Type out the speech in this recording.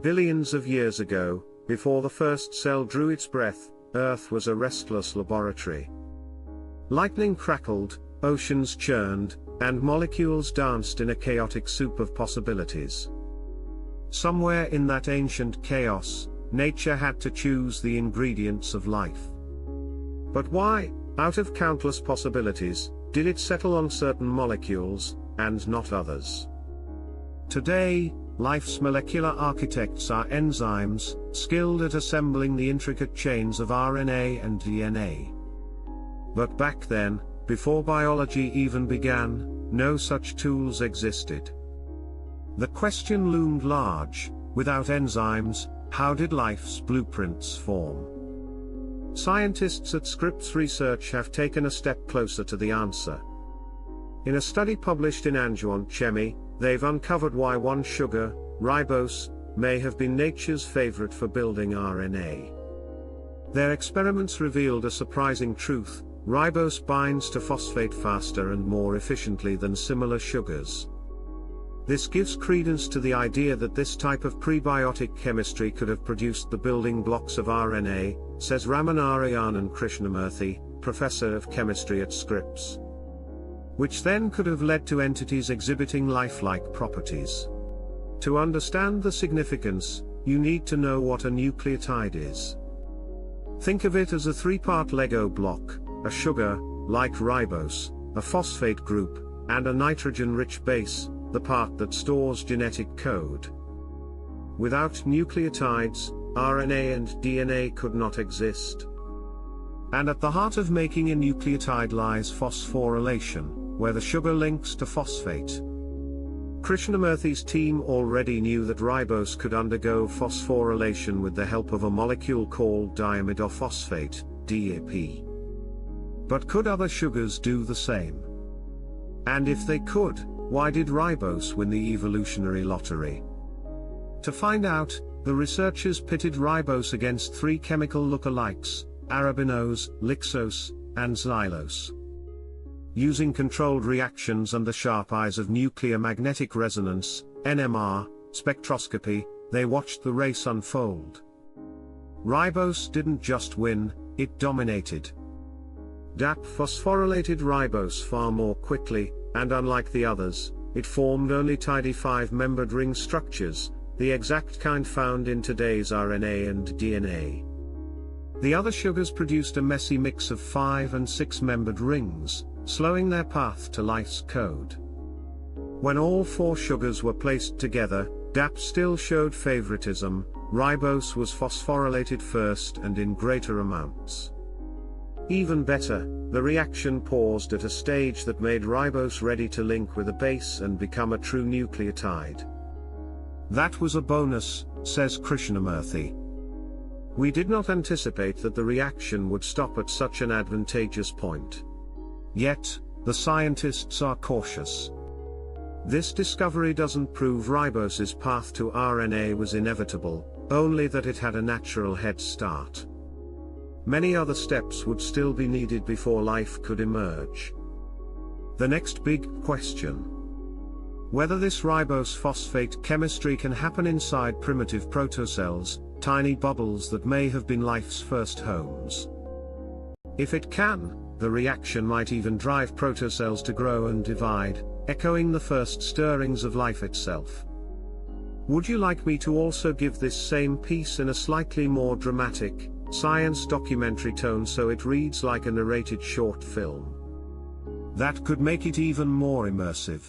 Billions of years ago, before the first cell drew its breath, Earth was a restless laboratory. Lightning crackled, oceans churned, and molecules danced in a chaotic soup of possibilities. Somewhere in that ancient chaos, nature had to choose the ingredients of life. But why, out of countless possibilities, did it settle on certain molecules, and not others? Today, life's molecular architects are enzymes, skilled at assembling the intricate chains of RNA and DNA. But back then, before biology even began, no such tools existed. The question loomed large: without enzymes, how did life's blueprints form? Scientists at Scripps Research have taken a step closer to the answer. In a study published in Advanced Chemistry, they've uncovered why one sugar, ribose, may have been nature's favorite for building RNA. Their experiments revealed a surprising truth: ribose binds to phosphate faster and more efficiently than similar sugars. This gives credence to the idea that this type of prebiotic chemistry could have produced the building blocks of RNA, says Ramanarayanan Krishnamurthy, professor of chemistry at Scripps. Which then could have led to entities exhibiting lifelike properties. To understand the significance, you need to know what a nucleotide is. Think of it as a three-part Lego block: a sugar, like ribose, a phosphate group, and a nitrogen-rich base, the part that stores genetic code. Without nucleotides, RNA and DNA could not exist. And at the heart of making a nucleotide lies phosphorylation, where the sugar links to phosphate. Krishnamurthy's team already knew that ribose could undergo phosphorylation with the help of a molecule called diamidophosphate, DAP. But could other sugars do the same? And if they could, why did ribose win the evolutionary lottery? To find out, the researchers pitted ribose against three chemical lookalikes: arabinose, lixose, and xylose. Using controlled reactions and the sharp eyes of nuclear magnetic resonance, NMR, spectroscopy, they watched the race unfold. Ribose didn't just win, it dominated. DAP phosphorylated ribose far more quickly, and unlike the others, it formed only tidy 5-membered ring structures, the exact kind found in today's RNA and DNA. The other sugars produced a messy mix of 5- and 6-membered rings, slowing their path to life's code. When all 4 sugars were placed together, DAP still showed favoritism. Ribose was phosphorylated first and in greater amounts. Even better, the reaction paused at a stage that made ribose ready to link with a base and become a true nucleotide. That was a bonus, says Krishnamurthy. We did not anticipate that the reaction would stop at such an advantageous point. Yet, the scientists are cautious. This discovery doesn't prove ribose's path to RNA was inevitable, only that it had a natural head start. Many other steps would still be needed before life could emerge. The next big question: whether this ribose phosphate chemistry can happen inside primitive protocells, tiny bubbles that may have been life's first homes. If it can, the reaction might even drive protocells to grow and divide, echoing the first stirrings of life itself. Would you like me to also give this same piece in a slightly more dramatic, science documentary tone so it reads like a narrated short film? That could make it even more immersive.